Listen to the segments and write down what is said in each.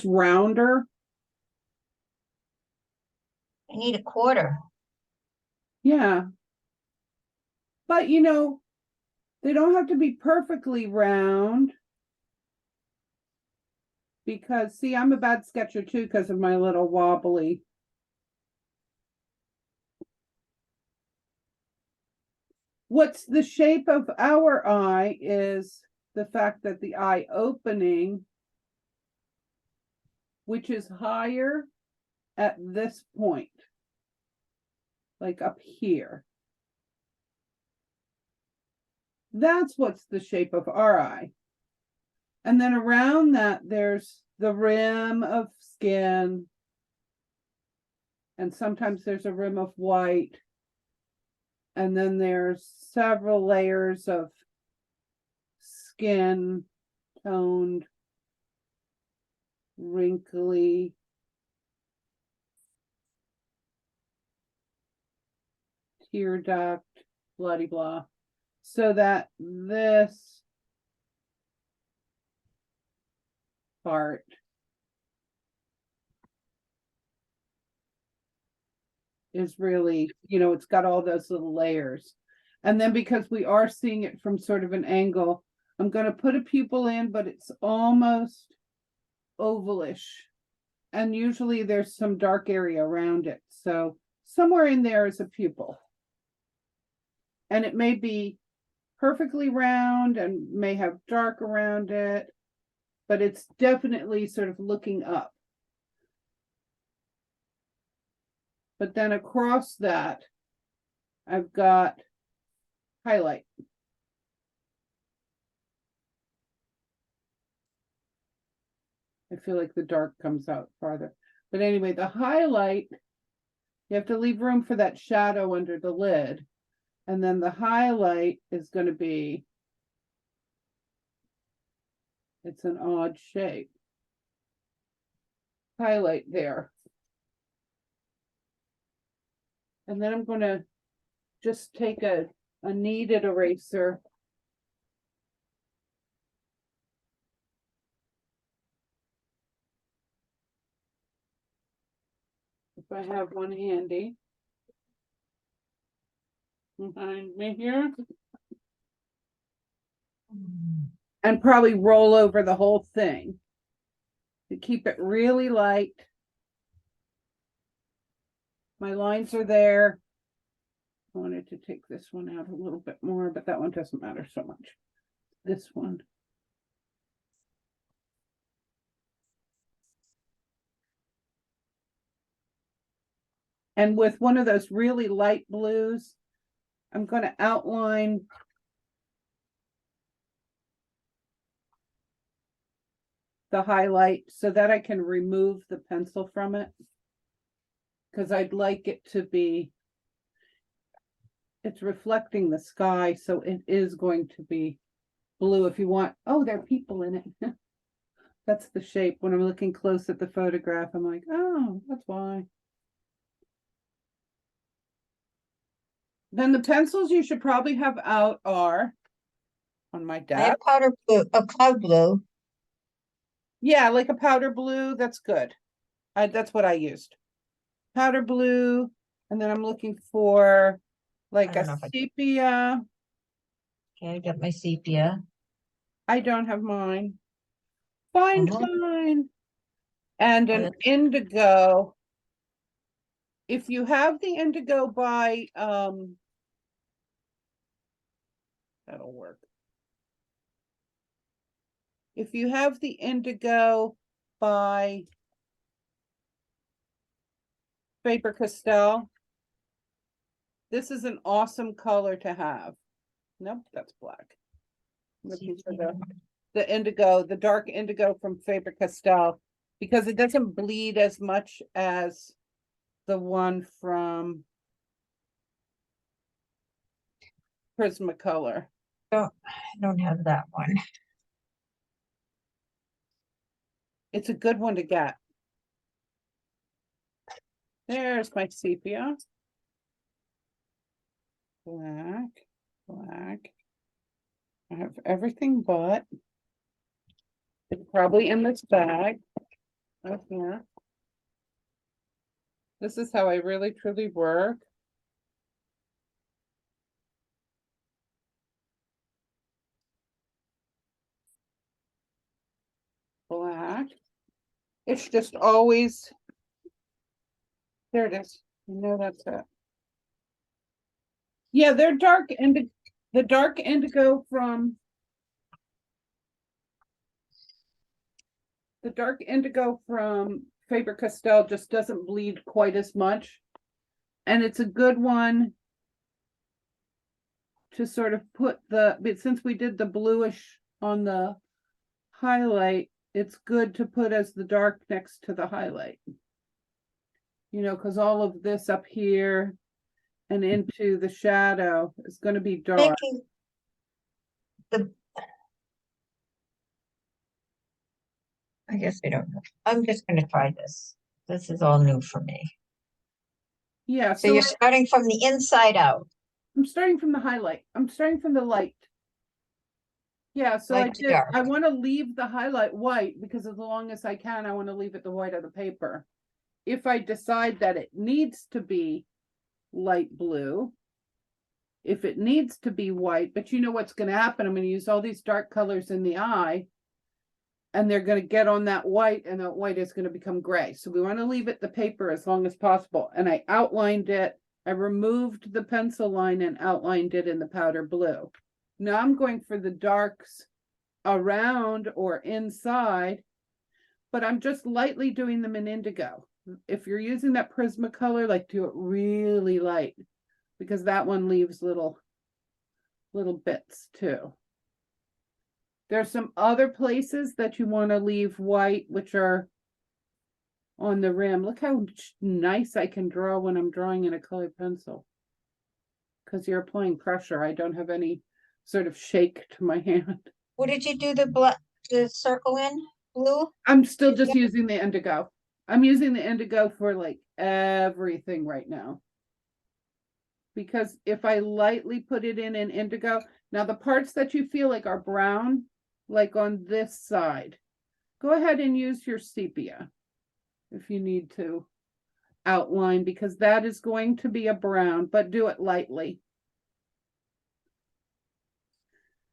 rounder. I need a quarter. Yeah. But you know, they don't have to be perfectly round. Because see, I'm a bad sketcher too because of my little wobbly. What's the shape of our eye is the fact that the eye opening, which is higher at this point, like up here. That's what's the shape of our eye. And then around that, there's the rim of skin. And sometimes there's a rim of white. And then there's several layers of skin, toned, wrinkly, tear duct, blah blah. So that this part is really, you know, it's got all those little layers. And then because we are seeing it from sort of an angle, I'm going to put a pupil in, but it's almost ovalish. And usually there's some dark area around it. So somewhere in there is a pupil. And it may be perfectly round and may have dark around it, but it's definitely sort of looking up. But then across that, I've got highlight. I feel like the dark comes out farther. But anyway, the highlight, you have to leave room for that shadow under the lid. And then the highlight is going to be, it's an odd shape. Highlight there. And then I'm going to just take a kneaded eraser. If I have one handy. Behind me here. And probably roll over the whole thing to keep it really light. My lines are there. I wanted to take this one out a little bit more, but that one doesn't matter so much. This one. And with one of those really light blues, I'm going to outline the highlight so that I can remove the pencil from it. Because I'd like it to be, it's reflecting the sky, so it is going to be blue if you want. Oh, there are people in it. That's the shape. When I'm looking close at the photograph, I'm like, oh, that's why. Then the pencils you should probably have out are on my I have desk. powder blue, a cloud blue. Yeah, like a powder blue. That's good. That's what I used. Powder blue. And then I'm looking for like I a don't know if I sepia. can get my sepia. I don't have mine. Fine, Mhm. fine. And an indigo. If you have the indigo by that'll work. If you have the indigo by Faber-Castell, this is an awesome color to have. Nope, that's black. I'm looking for the indigo, the dark indigo from Faber-Castell, because it doesn't bleed as much as the one from Prismacolor. I don't have that one. It's a good one to get. There's my sepia. Black, black. I have everything but. It's probably in this bag. Right here. This is how I really truly work. Black. It's just always, there it is. You know that's it. Yeah, they're dark indigo. The dark indigo from Faber-Castell just doesn't bleed quite as much. And it's a good one to sort of put but since we did the bluish on the highlight, it's good to put as the dark next to the highlight. You know, because all of this up here and into the shadow is going to be dark. Making the, I guess I don't know. I'm just gonna try this. This is all new for me. Yeah, So you're starting from the inside out. I'm starting from the highlight. I'm starting from the light. Yeah, so Light to dark. I want to leave the highlight white because as long as I can, I want to leave it the white of the paper. If I decide that it needs to be light blue, if it needs to be white, but you know what's going to happen? I'm going to use all these dark colors in the eye and they're going to get on that white and that white is going to become gray. So we want to leave it the paper as long as possible. And I outlined it. I removed the pencil line and outlined it in the powder blue. Now I'm going for the darks around or inside, but I'm just lightly doing them in indigo. If you're using that Prismacolor, like do it really light because that one leaves little bits too. There's some other places that you want to leave white, which are on the rim. Look how nice I can draw when I'm drawing in a colored pencil. Because you're applying pressure. I don't have any sort of shake to my hand. What did you do the circle in? Blue? I'm still just using the indigo. I'm using the indigo for like everything right now. Because if I lightly put it in indigo, now the parts that you feel like are brown, like on this side, go ahead and use your sepia if you need to outline, because that is going to be a brown, but do it lightly.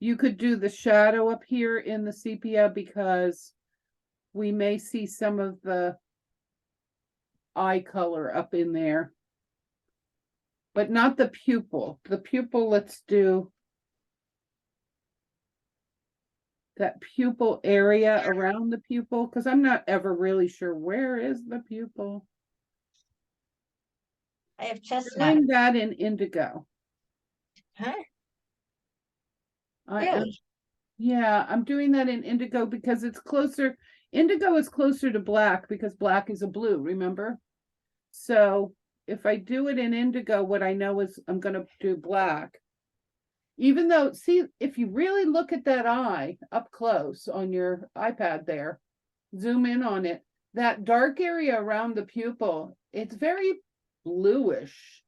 You could do the shadow up here in the sepia because we may see some of the eye color up in there, but not the pupil. The pupil, let's do that pupil area around the pupil, because I'm not ever really sure where is the pupil. I have chestnut. Doing that in indigo. Huh? Really? Yeah, I'm doing that in indigo because it's closer. Indigo is closer to black because black is a blue, remember? So if I do it in indigo, what I know is I'm going to do black. Even though, see, if you really look at that eye up close on your iPad there, zoom in on it, that dark area around the pupil, it's very bluish.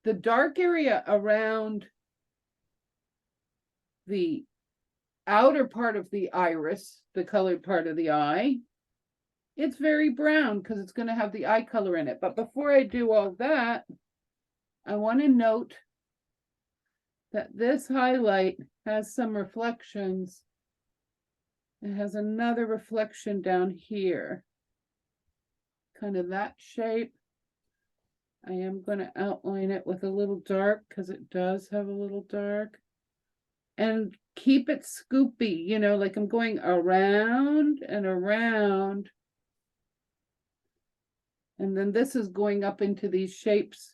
The dark area around the outer part of the iris, the colored part of the eye, it's very brown because it's going to have the eye color in it. But before I do all that, I want to note that this highlight has some reflections. It has another reflection down here, kind of that shape. I am going to outline it with a little dark because it does have a little dark. And keep it scoopy, you know, like I'm going around and around. And then this is going up into these shapes,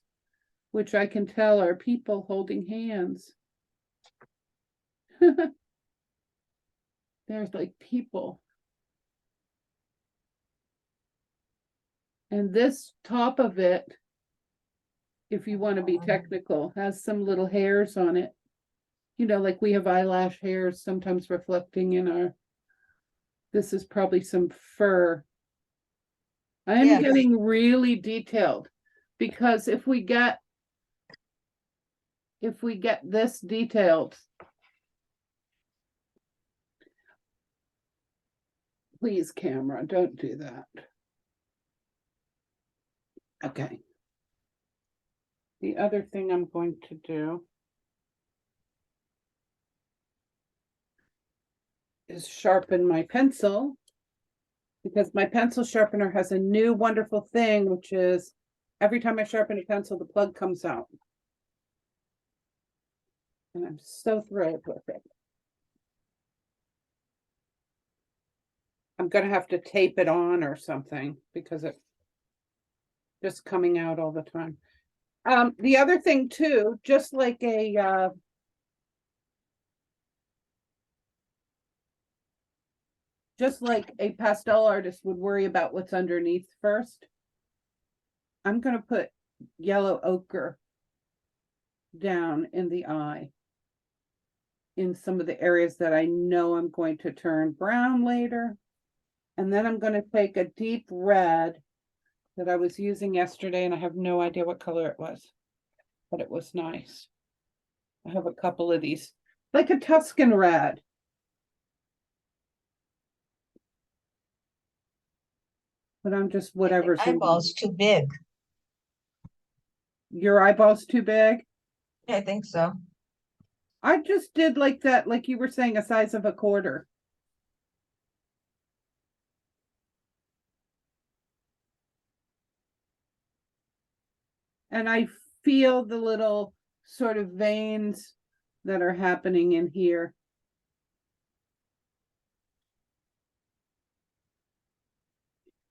which I can tell are people holding hands. There's like people. And this top of it, if you want to be technical, has some little hairs on it. You know, like we have eyelash hairs sometimes reflecting in our, this is probably some fur. I'm getting really detailed because if we get this detailed, please, camera, don't do that. Okay. The other thing I'm going to do is sharpen my pencil, because my pencil sharpener has a new wonderful thing, which is every time I sharpen a pencil, the plug comes out. And I'm so thrilled with it. I'm gonna have to tape it on or something because it's just coming out all the time. The other thing too, just like a pastel artist would worry about what's underneath first, I'm gonna put yellow ochre down in the eye in some of the areas that I know I'm going to turn brown later. And then I'm going to take a deep red that I was using yesterday, and I have no idea what color it was, but it was nice. I have a couple of these, like a Tuscan red. But I'm just whatever's in Eyeball's too big. your eyeball's too big. I think so. I just did like that, like you were saying, a size of a quarter. And I feel the little sort of veins that are happening in here.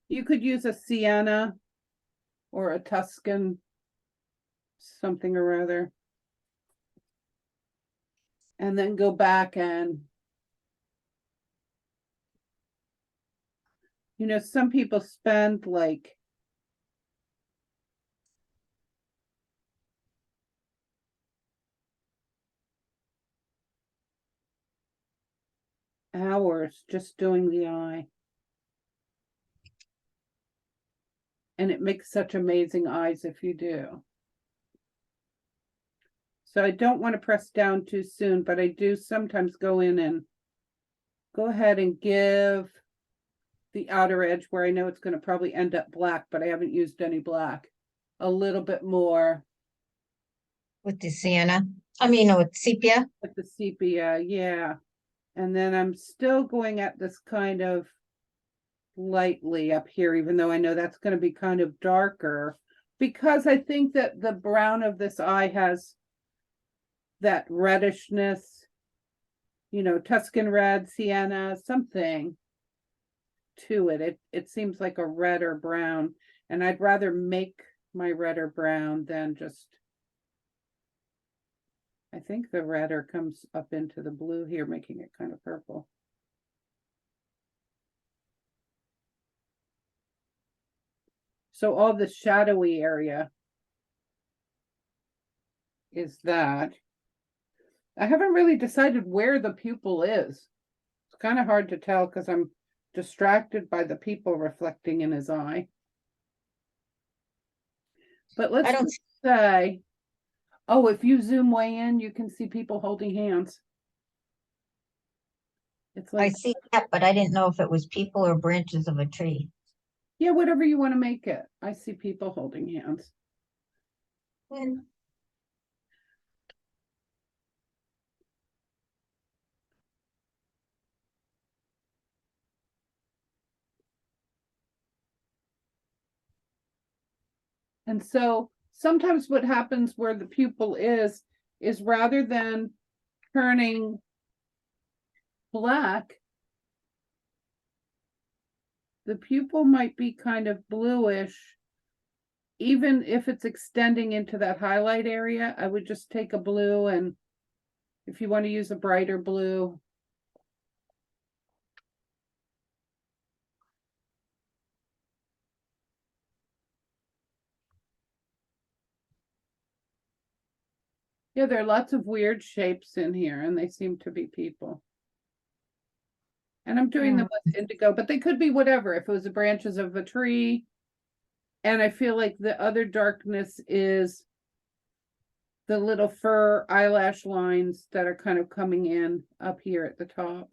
You could use a sienna or a Tuscan something or other. And then go back and, you know, some people spend like hours just doing the eye. And it makes such amazing eyes if you do. So I don't want to press down too soon, but I do sometimes go in and go ahead and give the outer edge where I know it's going to probably end up black, but I haven't used any black, a little bit more. With the sienna. With sepia. With the sepia, yeah. And then I'm still going at this kind of lightly up here, even though I know that's going to be kind of darker, because I think that the brown of this eye has that reddishness, you know, Tuscan red, sienna, something to it. It seems like a red or brown, and I'd rather make my red or brown than just, I think the redder comes up into the blue here, making it kind of purple. So all the shadowy area is that. I haven't really decided where the pupil is. It's kind of hard to tell because I'm distracted by the people reflecting in his eye. But let's just say, oh, if you zoom way in, you can see people holding hands. It's like, I see that, but I didn't know if it was people or branches of a tree. yeah, whatever you want to make it. I see people holding hands. And And so sometimes what happens where the pupil is rather than turning black, the pupil might be kind of bluish. Even if it's extending into that highlight area, I would just take a blue, and if you want to use a brighter blue, yeah, there are lots of weird shapes in here, and they seem to be people. And I'm doing them with indigo, but they could be whatever. If it was the branches of a tree, and I feel like the other darkness is the little fur eyelash lines that are kind of coming in up here at the top.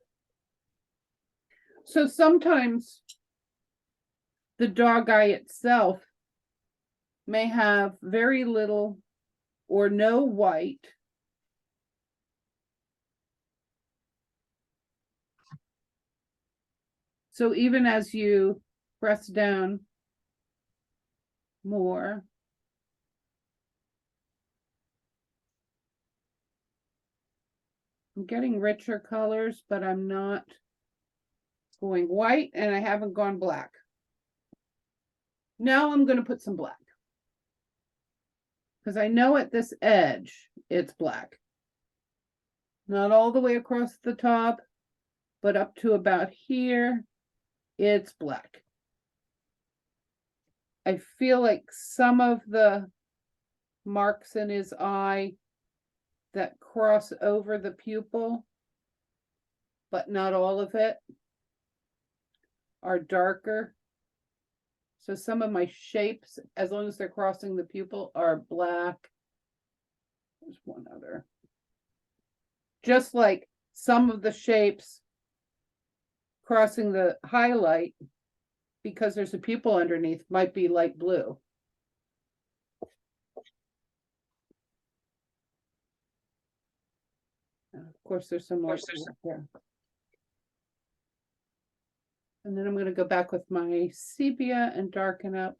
So sometimes the dog eye itself may have very little or no white. So even as you press down more, I'm getting richer colors, but I'm not going white and I haven't gone black. Now I'm going to put some black. Because I know at this edge, it's black. Not all the way across the top, but up to about here, it's black. I feel like some of the marks in his eye that cross over the pupil, but not all of it, are darker. So some of my shapes, as long as they're crossing the pupil, are black. There's one other. Just like some of the shapes crossing the highlight, because there's a pupil underneath, might be light blue. Of course, there's some more there. And then I'm going to go back with my sepia and darken up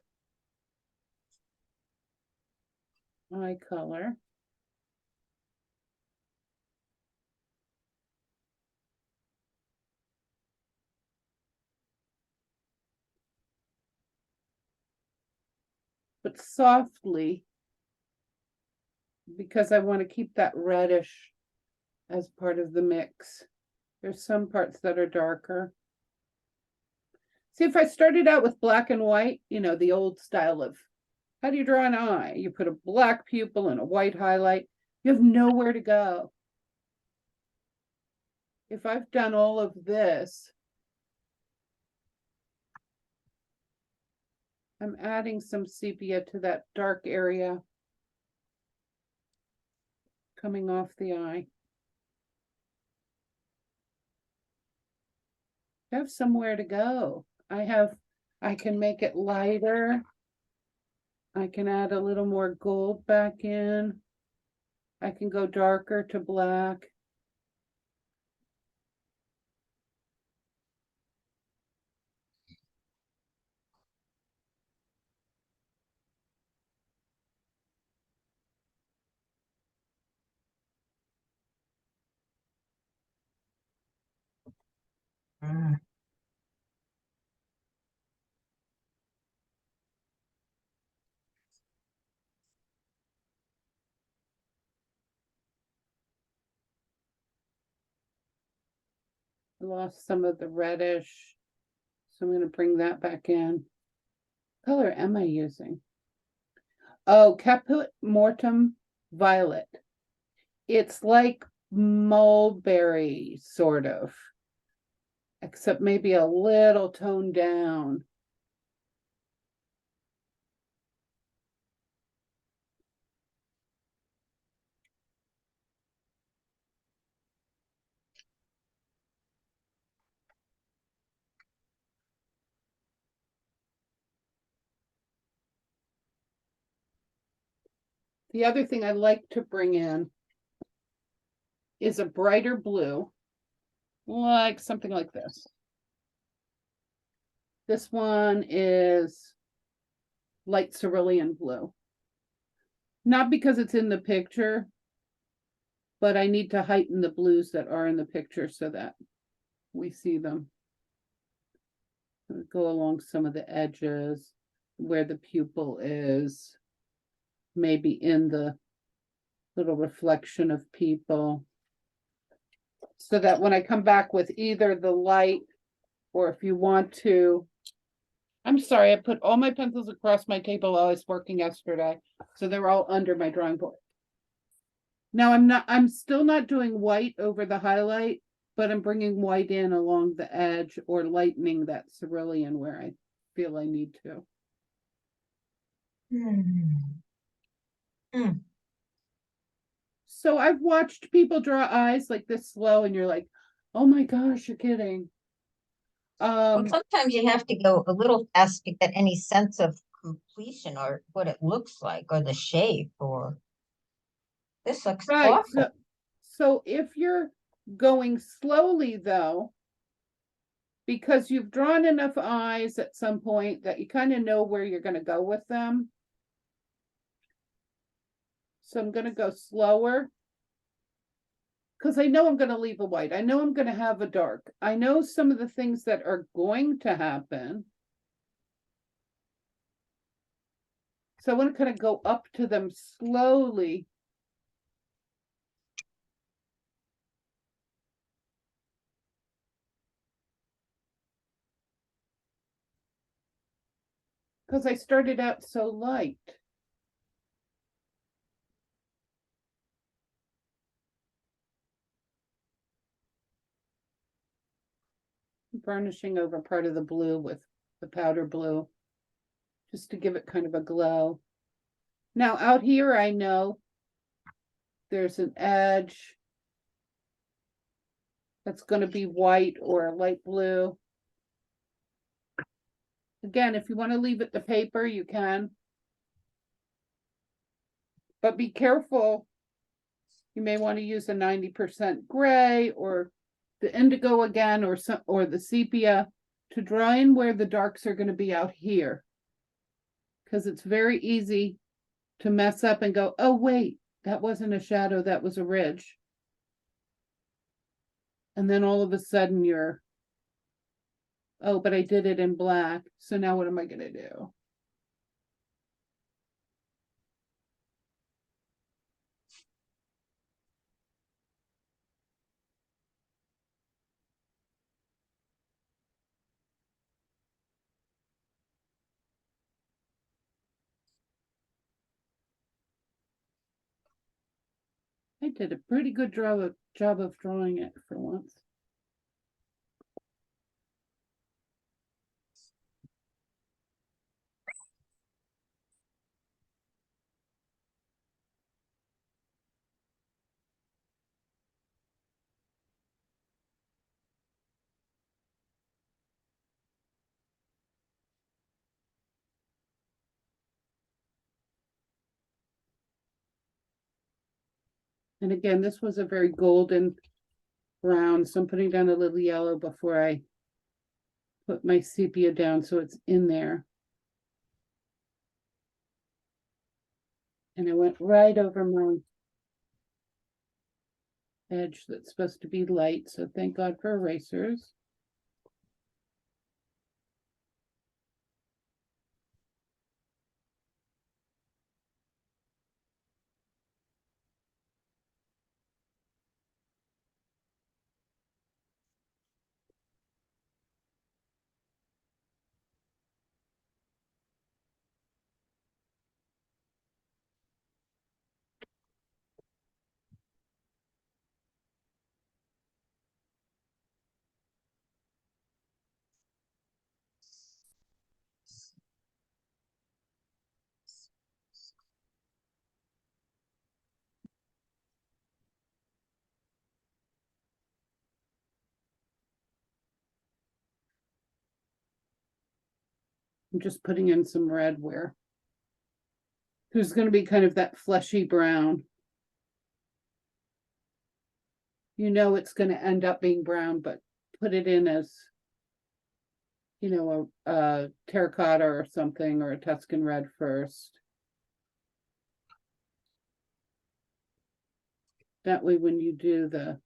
eye color. But softly, because I want to keep that reddish as part of the mix. There's some parts that are darker. See, if I started out with black and white, you know, the old style of how do you draw an eye? You put a black pupil and a white highlight. You have nowhere to go. If I've done all of this, I'm adding some sepia to that dark area coming off the eye. I have somewhere to go. I can make it lighter. I can add a little more gold back in. I can go darker to black. Mm. I lost some of the reddish, so I'm going to bring that back in. What color am I using? Oh, Caput Mortem Violet. It's like mulberry, sort of, except maybe a little toned down. The other thing I like to bring in is a brighter blue, like something like this. This one is light cerulean blue. Not because it's in the picture, but I need to heighten the blues that are in the picture so that we see them. Go along some of the edges where the pupil is, maybe in the little reflection of people, so that when I come back with either the light, or if you want to, I'm sorry, I put all my pencils across my table while I was working yesterday, so they're all under my drawing board. Now I'm still not doing white over the highlight, but I'm bringing white in along the edge or lightening that cerulean where I feel I need to. Mm. Mm. So I've watched people draw eyes like this slow and you're like, oh my gosh, you're kidding. Well, sometimes you have to go a little fast to get any sense of completion or what it looks like or the shape or this looks right, awful. so if you're going slowly though, because you've drawn enough eyes at some point that you kind of know where you're going to go with them. So I'm going to go slower because I know I'm going to leave a white. I know I'm going to have a dark. I know some of the things that are going to happen. So I want to kind of go up to them slowly. Because I started out so light. Burnishing over part of the blue with the powder blue, just to give it kind of a glow. Now out here, I know there's an edge that's going to be white or light blue. Again, if you want to leave it the paper, you can. But be careful. You may want to use a 90% gray or the indigo again, or the sepia to draw in where the darks are going to be out here. Because it's very easy to mess up and go, oh, wait, that wasn't a shadow, that was a ridge. And then all of a sudden you're, oh, but I did it in black. So now what am I going to do? I did a pretty good job of drawing it for once. And again, this was a very golden brown, so I'm putting down a little yellow before I put my sepia down so it's in there. And I went right over my edge that's supposed to be light, so thank God for erasers. I'm just putting in some red where there's going to be kind of that fleshy brown. You know it's going to end up being brown, but put it in as, you know, a terracotta or something, or a Tuscan red first. That way when you do the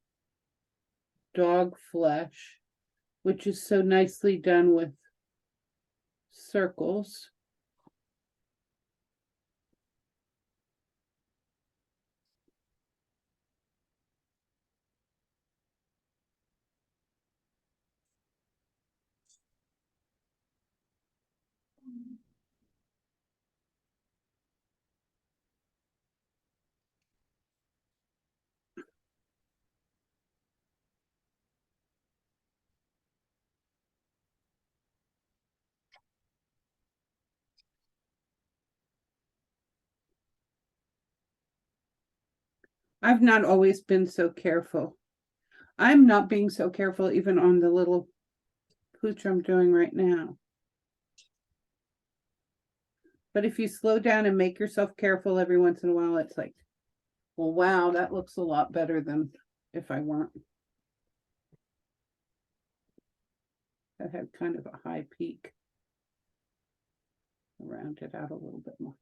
dog flesh, which is so nicely done with circles, I've not always been so careful. I'm not being so careful even on the little pooch I'm doing right now. But if you slow down and make yourself careful every once in a while, it's like, well, wow, that looks a lot better than if I weren't. That had kind of a high peak. Round it out a little bit more.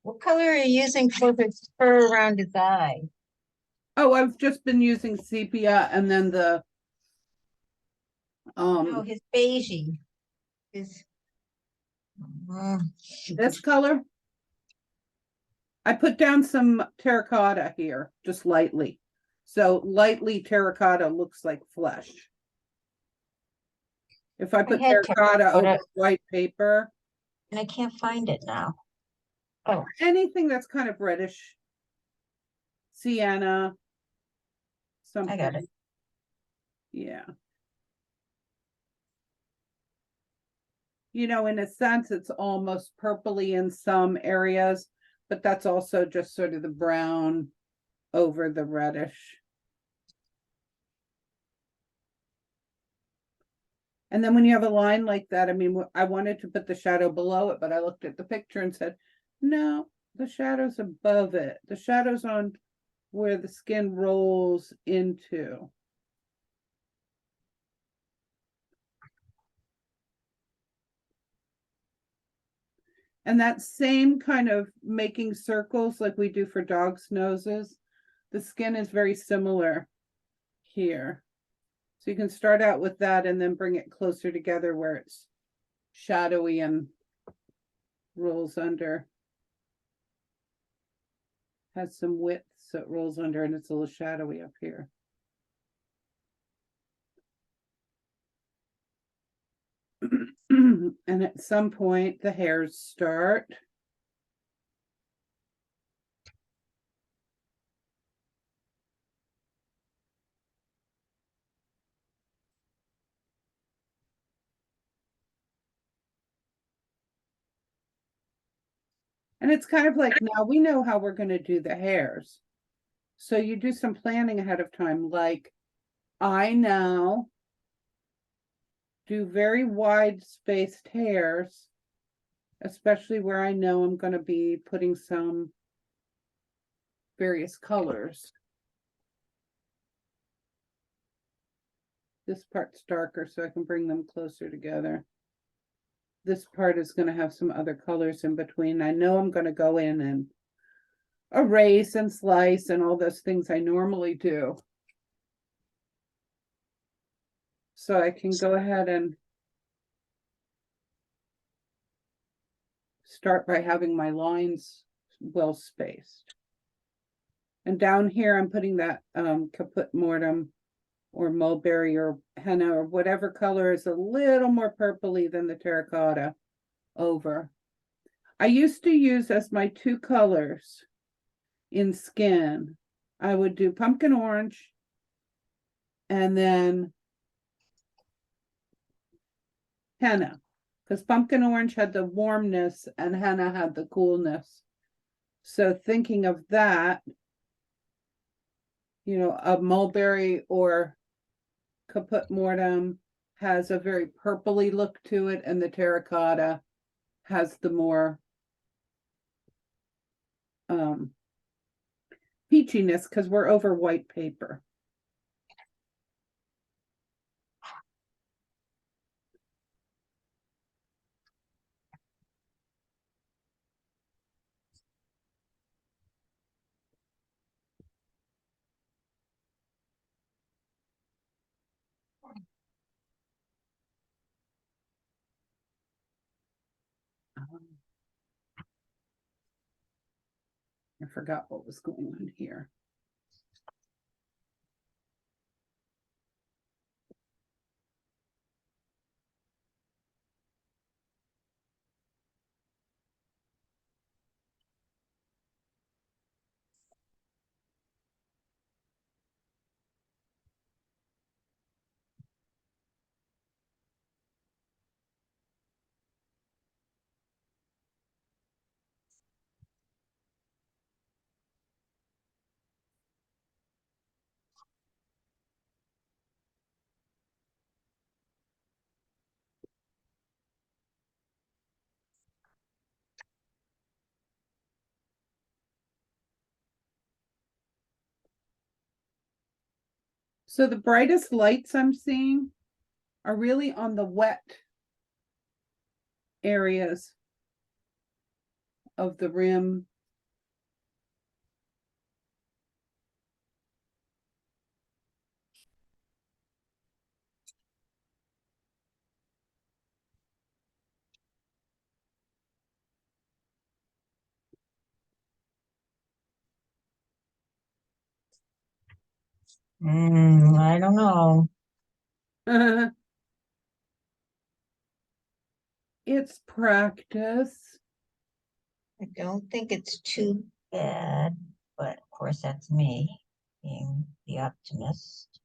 What color are you using for his fur around his eye? Oh, I've just been using sepia and then the Oh, his beigey. His mm, this color. I put down some terracotta here, just lightly. So lightly terracotta looks like flesh. If I put had terracotta over terracotta. white paper, and I can't find it now. Oh, anything that's kind of reddish, sienna, I got something. it. Yeah. You know, in a sense, it's almost purpley in some areas, but that's also just sort of the brown over the reddish. And then when you have a line like that, I mean, I wanted to put the shadow below it, but I looked at the picture and said, no, the shadow's above it. The shadow's on where the skin rolls into. And that same kind of making circles like we do for dogs' noses, the skin is very similar here. So you can start out with that and then bring it closer together where it's shadowy and rolls under. Has some width, so it rolls under and it's a little shadowy up here. And at some point the hairs start. And it's kind of like, now we know how we're going to do the hairs. So you do some planning ahead of time. Like I now do very wide spaced hairs, especially where I know I'm going to be putting some various colors. This part's darker, so I can bring them closer together. This part is going to have some other colors in between. I know I'm going to go in and erase and slice and all those things I normally do. So I can go ahead and start by having my lines well spaced. And down here, I'm putting that caput mortem or mulberry or henna or whatever color is a little more purpley than the terracotta over. I used to use as my two colors in skin, I would do pumpkin orange and then henna, because pumpkin orange had the warmness and henna had the coolness. So thinking of that, you know, a mulberry or caput mortem has a very purpley look to it, and the terracotta has the more peachiness because we're over white paper. I forgot what was going on here. So the brightest lights I'm seeing are really on the wet areas of the rim. I don't know. It's practice. I don't think it's too bad, but of course that's me being the optimist.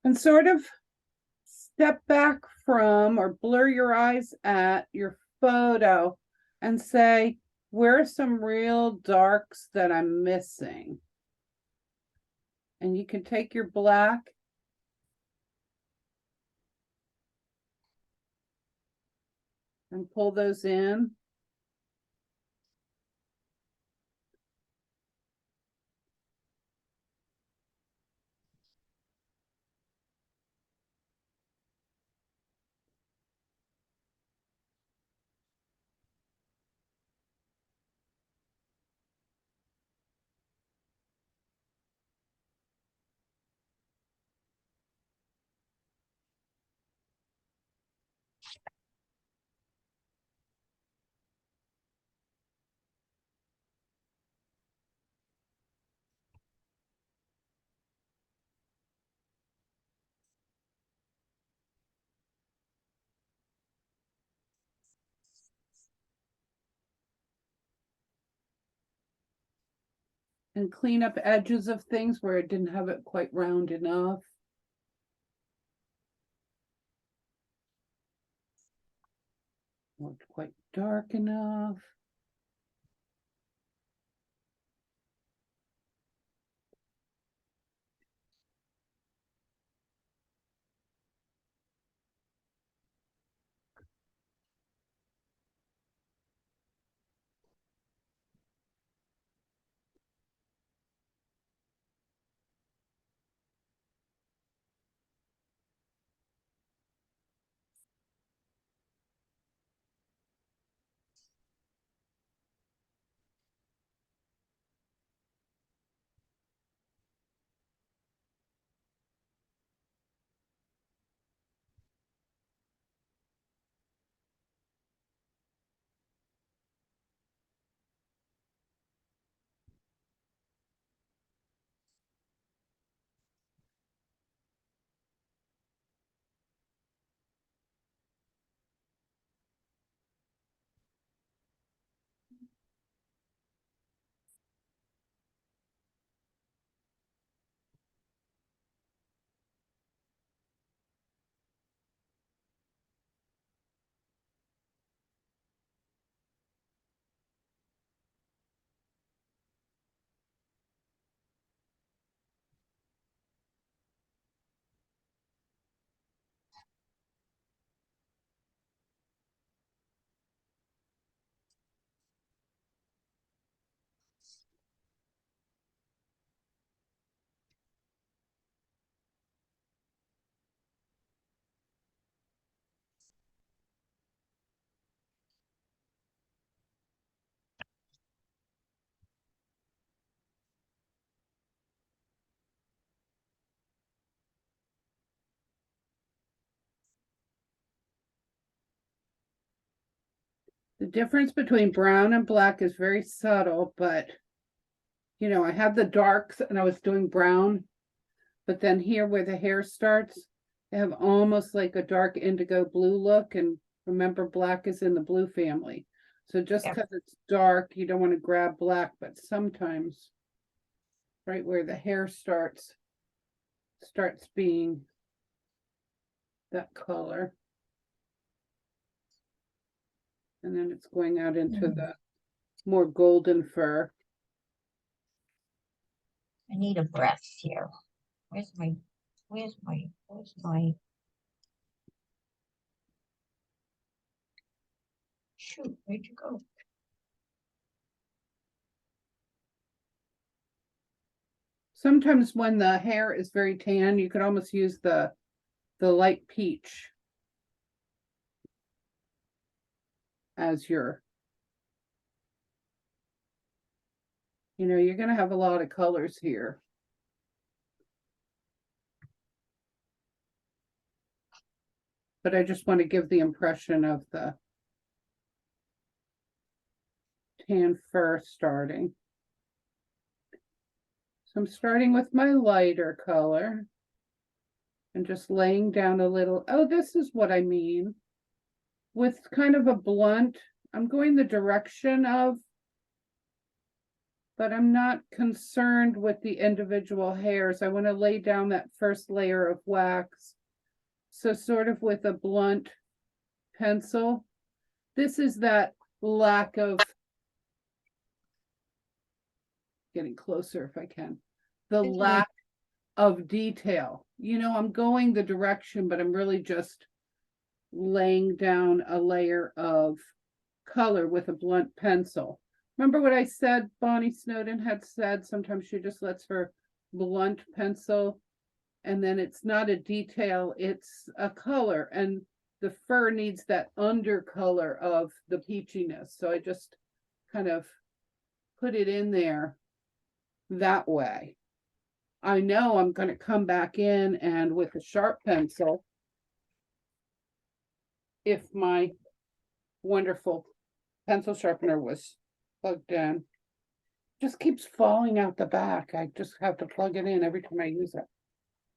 And sort of step back from or blur your eyes at your photo and say, where are some real darks that I'm missing? And you can take your black and pull those in. And clean up edges of things where it didn't have it quite round enough. Not quite dark enough. The difference between brown and black is very subtle, but I have the darks and I was doing brown, but then here where the hair starts, they have almost like a dark indigo blue look. And remember, black is in the blue family. So just Yep. because it's dark, you don't want to grab black, but sometimes right where the hair starts being that color. And then it's going out into the more golden fur. I need a breath here. Where's my Shoot, where'd you go? Sometimes when the hair is very tan, you could almost use the light peach as your, you're gonna have a lot of colors here. But I just want to give the impression of the tan fur starting. So I'm starting with my lighter color and just laying down a little. Oh, this is what I mean. With kind of a blunt, I'm going the direction of, but I'm not concerned with the individual hairs. I want to lay down that first layer of wax. So sort of with a blunt pencil. This is that lack of, getting closer if I can, the lack of detail. I'm going the direction, but I'm really just laying down a layer of color with a blunt pencil. Remember what I said, Bonnie Snowden had said, sometimes she just lets her blunt pencil, and then it's not a detail, it's a color, and the fur needs that undercolor of the peachiness. So I just kind of put it in there that way. I know I'm going to come back in and with a sharp pencil, if my wonderful pencil sharpener was plugged in, just keeps falling out the back. I just have to plug it in every time I use it.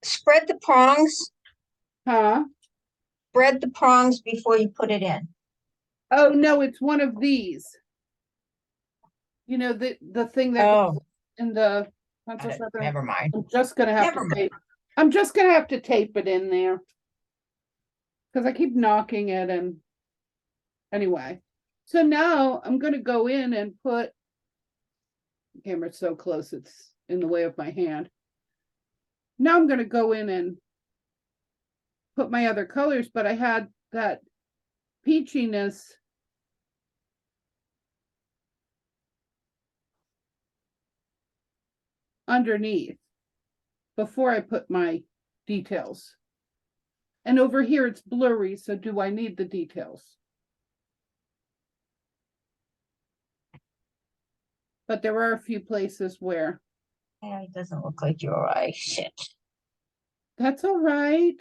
Spread the prongs. Huh? Spread the prongs before you put it in. Oh no, it's one of these. The thing that goes in the pencil sharpener. Never mind. I'm just gonna have to tape. I'm just gonna have to tape it in there because I keep knocking it. And anyway, so now I'm gonna go in and put. The camera's so close, it's in the way of my hand. Now I'm gonna go in and put my other colors, but I had that peachiness underneath before I put my details. And over here it's blurry, so do I need the details? But there are a few places where. Yeah, it doesn't look like your eye. Shit. That's all right.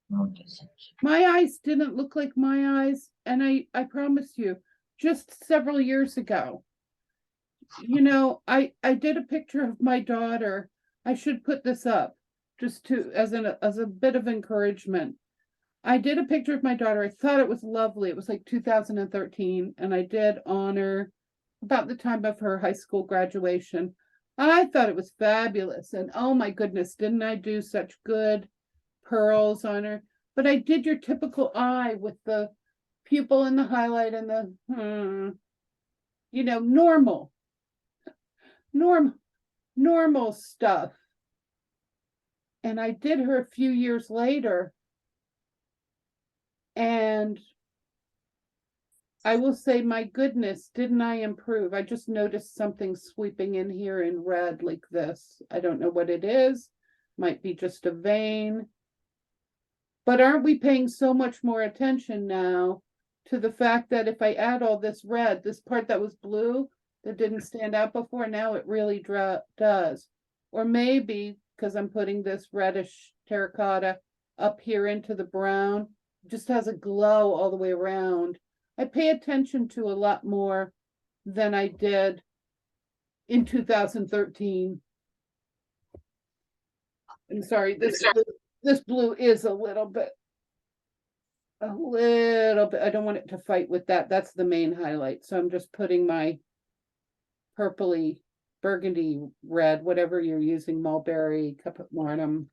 No, it doesn't. My eyes didn't look like my eyes, and I promise you, just several years ago. I did a picture of my daughter. I should put this up just to as a bit of encouragement. I did a picture of my daughter. I thought it was lovely. It was like 2013, and I did honor about the time of her high school graduation. I thought it was fabulous, and oh my goodness, didn't I do such good pearls on her? But I did your typical eye with the pupil and the highlight and the normal stuff. And I did her a few years later, and I will say, my goodness, didn't I improve? I just noticed something sweeping in here in red like this. I don't know what it is. Might be just a vein. But aren't we paying so much more attention now to the fact that if I add all this red, this part that was blue, that didn't stand out before, now it really does. Or maybe because I'm putting this reddish terracotta up here into the brown, just has a glow all the way around. I pay attention to a lot more than I did in 2013. I'm sorry, this blue is a little bit, I don't want it to fight with that. That's the main highlight. So I'm just putting my purpley, burgundy red, whatever you're using, mulberry, caput mortem,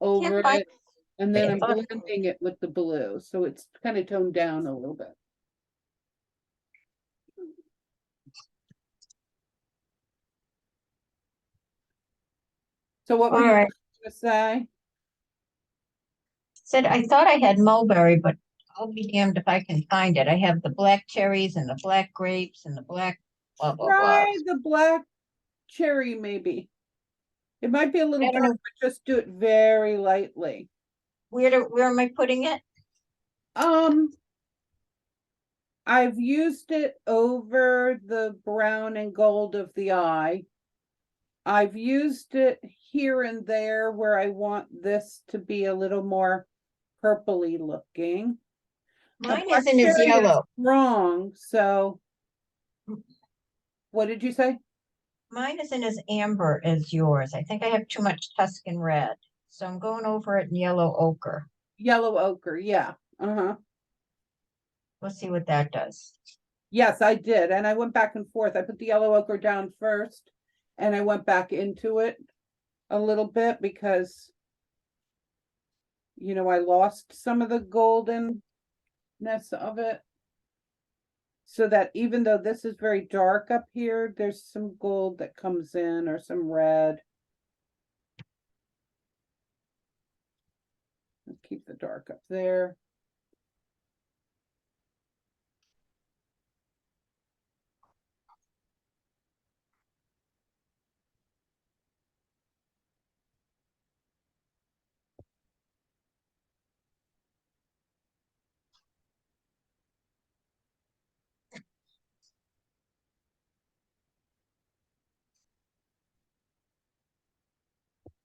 over it. And then I'm blending it with the blue. So it's kind of toned down a little bit. So what were you going to say? Said I thought I had mulberry, but I'll be damned if I can find it. I have the black cherries and the black grapes and the black blah, blah, blah. Try the black cherry, maybe. It might be a little I don't dark, know, but just do it very lightly. where am I putting it? Um, I've used it over the brown and gold of the eye. I've used it here and there where I want this to be a little more purpley looking. A Mine black isn't as cherry is yellow. strong, so what did you say? Mine isn't as amber as yours. I think I have too much Tuscan red. So I'm going over it in yellow ochre. Yellow ochre, yeah. Uh-huh. Let's see what that does. Yes, I did. And I went back and forth. I put the yellow ochre down first and I went back into it a little bit because, I lost some of the goldenness of it. So that even though this is very dark up here, there's some gold that comes in or some red. Let's keep the dark up there.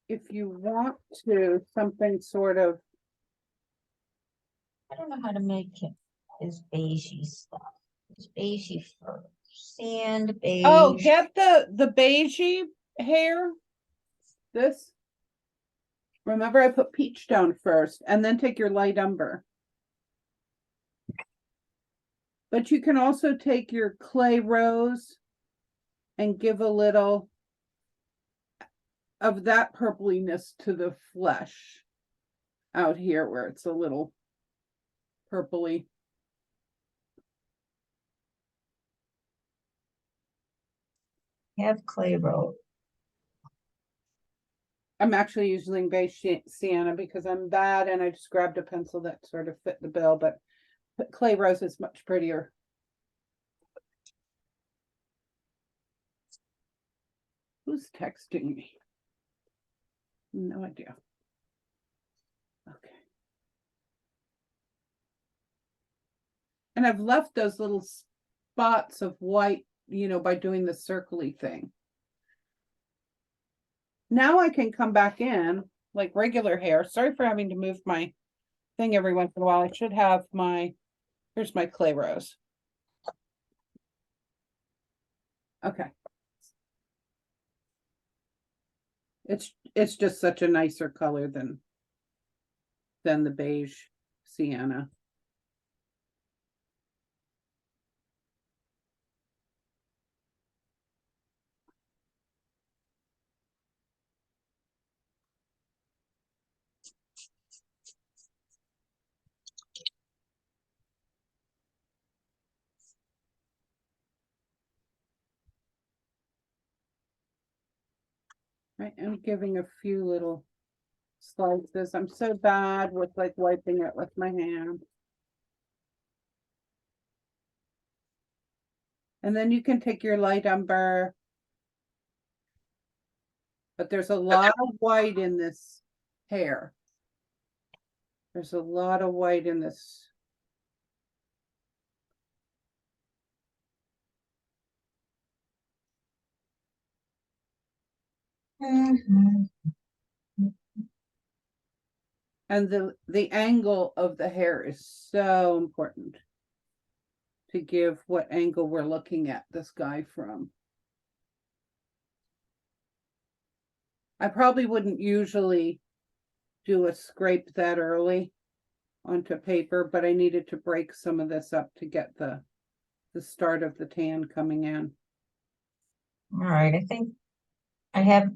If you want to, something sort of, I don't know how to make it this beigey stuff. This beigey fur. Sand oh, beige. get the beigey hair. This. Remember, I put peach down first and then take your light umber. But you can also take your clay rose and give a little of that purpliness to the flesh out here where it's a little purpley. Have clay rose. I'm actually using beige sienna because I'm bad and I just grabbed a pencil that sort of fit the bill, but clay rose is much prettier. Who's texting me? No idea. Okay. And I've left those little spots of white, by doing the circly thing. Now I can come back in like regular hair. Sorry for having to move my thing every once in a while. I should have here's my clay rose. Okay. It's just such a nicer color than the beige sienna. Right, I'm giving a few little slices. I'm so bad with like wiping it with my hand. And then you can take your light umber. But there's a lot of white in this hair. There's a lot of white in this. Mhm. And the angle of the hair is so important to give what angle we're looking at this guy from. I probably wouldn't usually do a scrape that early onto paper, but I needed to break some of this up to get the start of the tan coming in. All right, I think I have